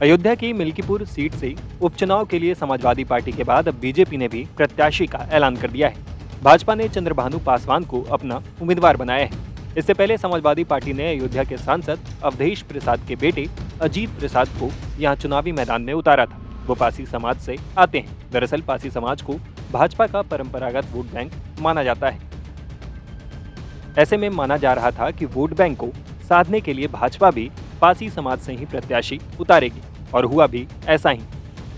अयोध्या की मिल्कीपुर सीट से उपचुनाव के लिए समाजवादी पार्टी के बाद अब बीजेपी ने भी प्रत्याशी का ऐलान कर दिया है। भाजपा ने चंद्रभानु पासवान को अपना उम्मीदवार बनाया है। इससे पहले समाजवादी पार्टी ने अयोध्या के सांसद अवधेश प्रसाद के बेटे अजीत प्रसाद को यहां चुनावी मैदान में उतारा था। वो पासी समाज से आते हैं। दरअसल पासी समाज को भाजपा का परंपरागत वोट बैंक माना जाता है। ऐसे में माना जा रहा था कि वोट बैंक को साधने के लिए भाजपा भी पासी समाज से ही प्रत्याशी उतारेगी, और हुआ भी ऐसा ही।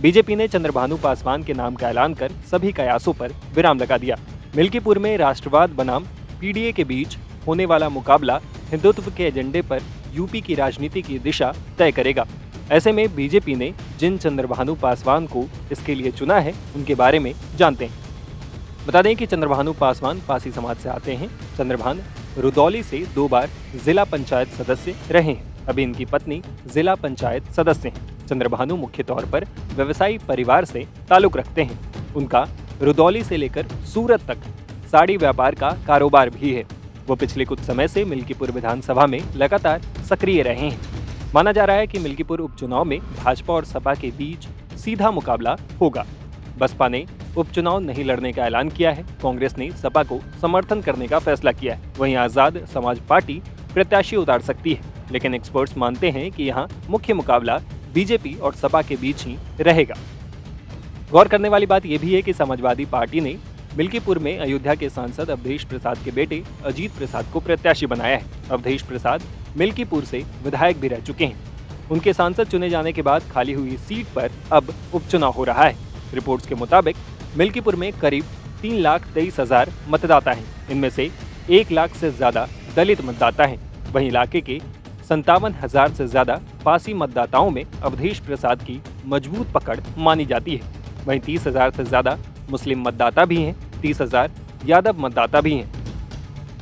बीजेपी ने चंद्रभानु पासवान के नाम का ऐलान कर सभी कयासों पर विराम लगा दिया। मिल्कीपुर में राष्ट्रवाद बनाम पीडीए के बीच होने वाला मुकाबला हिंदुत्व के एजेंडे पर यूपी की राजनीति की दिशा तय करेगा। ऐसे में बीजेपी ने जिन चंद्रभानु पासवान को इसके लिए चुना है, उनके बारे में जानते हैं। बता दें कि चंद्रभानु पासवान पासी समाज से आते हैं। चंद्रभान रुदौली से 2 बार जिला पंचायत सदस्य रहे हैं। अभी इनकी पत्नी जिला पंचायत सदस्य हैं। चंद्रभानु मुख्य तौर पर व्यवसायी परिवार से ताल्लुक रखते हैं। उनका रुदौली से लेकर सूरत तक साड़ी व्यापार का कारोबार भी है। वो पिछले कुछ समय से मिल्कीपुर विधानसभा में लगातार सक्रिय रहे हैं। माना जा रहा है कि मिल्कीपुर उपचुनाव में भाजपा और सपा के बीच सीधा मुकाबला होगा। बसपा ने उपचुनाव नहीं लड़ने का ऐलान किया है। कांग्रेस ने सपा को समर्थन करने का फैसला किया है। वहीं आजाद समाज पार्टी प्रत्याशी उतार सकती है, लेकिन एक्सपर्ट्स मानते हैं कि यहाँ मुख्य मुकाबला बीजेपी और सपा के बीच ही रहेगा। गौर करने वाली बात यह भी है कि समाजवादी पार्टी ने मिल्कीपुर में अयोध्या के सांसद अवधेश प्रसाद के बेटे अजीत प्रसाद को प्रत्याशी बनाया है। अवधेश प्रसाद मिल्कीपुर से विधायक भी रह चुके हैं। उनके सांसद चुने जाने के बाद खाली हुई सीट पर अब उपचुनाव हो रहा है। रिपोर्ट्स के मुताबिक मिल्कीपुर में करीब 3,23,000 मतदाता हैं। इनमें से 1 लाख से ज्यादा दलित मतदाता हैं। वहीं इलाके के 57,000 से ज्यादा पासी मतदाताओं में अवधेश प्रसाद की मजबूत पकड़ मानी जाती है। वहीं 30,000 से ज्यादा मुस्लिम मतदाता भी हैं। 30,000 यादव मतदाता भी हैं।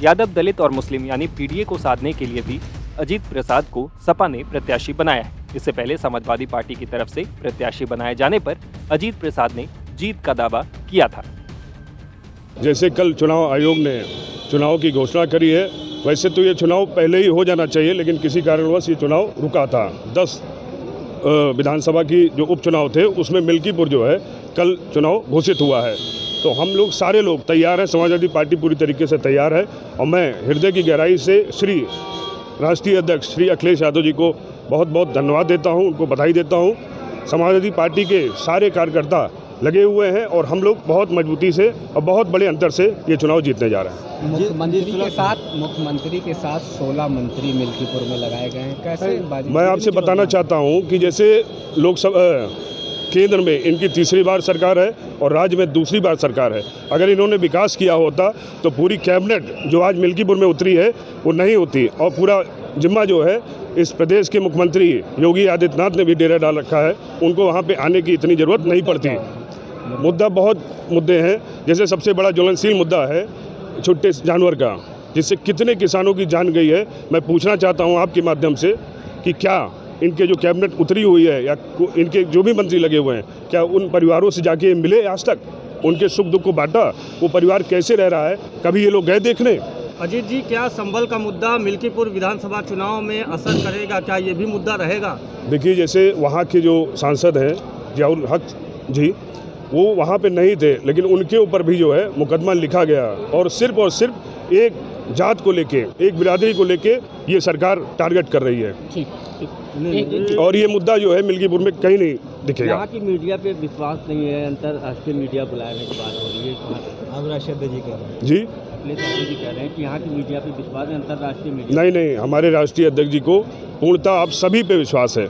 यादव दलित और मुस्लिम यानी पीडीए को साधने के लिए भी अजीत प्रसाद को सपा ने प्रत्याशी बनाया है। इससे पहले समाजवादी पार्टी की तरफ से प्रत्याशी बनाए जाने पर अजीत प्रसाद ने जीत का दावा किया था। जैसे कल चुनाव आयोग ने चुनाव की घोषणा करी है, वैसे तो ये चुनाव पहले ही हो जाना चाहिए, लेकिन किसी कारणवश ये चुनाव रुका था। 10 विधानसभा की जो उपचुनाव थे उसमें मिल्कीपुर जो है कल चुनाव घोषित हुआ है। तो हम लोग सारे लोग तैयार हैं। समाजवादी पार्टी पूरी तरीके से तैयार है और मैं हृदय की गहराई से श्री राष्ट्रीय अध्यक्ष श्री अखिलेश यादव जी को बहुत बहुत धन्यवाद देता हूं, उनको बधाई देता हूं। समाजवादी पार्टी के सारे कार्यकर्ता लगे हुए हैं और हम लोग बहुत मजबूती से और बहुत बड़े अंतर से ये चुनाव जीतने जा रहे हैं। मुख्यमंत्री के साथ 16 मंत्री मिल्कीपुर में लगाए गए हैं। कैसे मैं आपसे बताना चाहता हूं कि जैसे लोकसभा केंद्र में इनकी तीसरी बार सरकार है और राज्य में दूसरी बार सरकार है। अगर इन्होंने विकास किया होता तो पूरी कैबिनेट जो आज मिल्कीपुर में उतरी है वो नहीं होती, और पूरा जिम्मा जो है इस प्रदेश के मुख्यमंत्री योगी आदित्यनाथ ने भी डेरा डाल रखा है। उनको वहाँ पे आने की इतनी ज़रूरत नहीं पड़ती। बहुत मुद्दे हैं। जैसे सबसे बड़ा ज्वलनशील मुद्दा है छोटे जानवर का, जिससे कितने किसानों की जान गई है। मैं पूछना चाहता हूँ आपके माध्यम से कि क्या इनके जो कैबिनेट उतरी हुई है या इनके जो भी मंत्री लगे हुए हैं, क्या उन परिवारों से जाके मिले आज तक? उनके सुख दुख को बांटा? वो परिवार कैसे रह रहा है? कभी ये लोग गए देखने? अजीत जी, क्या संबल का मुद्दा मिल्कीपुर विधानसभा चुनाव में असर करेगा? क्या ये भी मुद्दा रहेगा? देखिए, जैसे वहाँ के जो सांसद हैं जियाउल हक जी, वो वहाँ पे नहीं थे, लेकिन उनके ऊपर भी जो है मुकदमा लिखा गया और सिर्फ एक जात को लेके, एक बिरादरी को लेके ये सरकार टारगेट कर रही है। और ये मुद्दा जो है मिल्कीपुर में कहीं नहीं दिखेगा। यहाँ की मीडिया पे विश्वास नहीं है, अंतर्राष्ट्रीय मीडिया बुलाने की बात हो रही है। अब राष्ट्रीय अध्यक्ष जी कह रहे हैं, जी जी कह रहे हैं कि यहाँ की मीडिया पे विश्वास है, अंतर्राष्ट्रीय मीडिया नहीं, हमारे राष्ट्रीय अध्यक्ष जी को पूर्णतः आप सभी पे विश्वास है।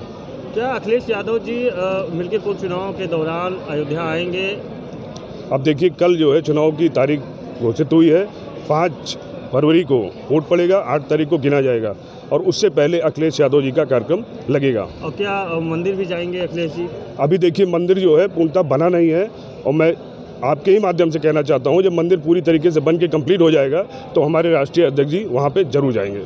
क्या अखिलेश यादव जी मिल्कीपुर चुनाव के दौरान अयोध्या आएंगे? अब देखिए, कल जो है चुनाव की तारीख घोषित हुई है। 5 फरवरी को वोट पड़ेगा, 8 तारीख को गिना जाएगा और उससे पहले अखिलेश यादव जी का कार्यक्रम लगेगा। और क्या मंदिर भी जाएंगे अखिलेश जी? अभी देखिए, मंदिर जो है पूर्णतः बना नहीं है और मैं आपके ही माध्यम से कहना चाहता हूँ, जब मंदिर पूरी तरीके से बन के कंप्लीट हो जाएगा तो हमारे राष्ट्रीय अध्यक्ष जी वहाँ पे जरूर जाएंगे।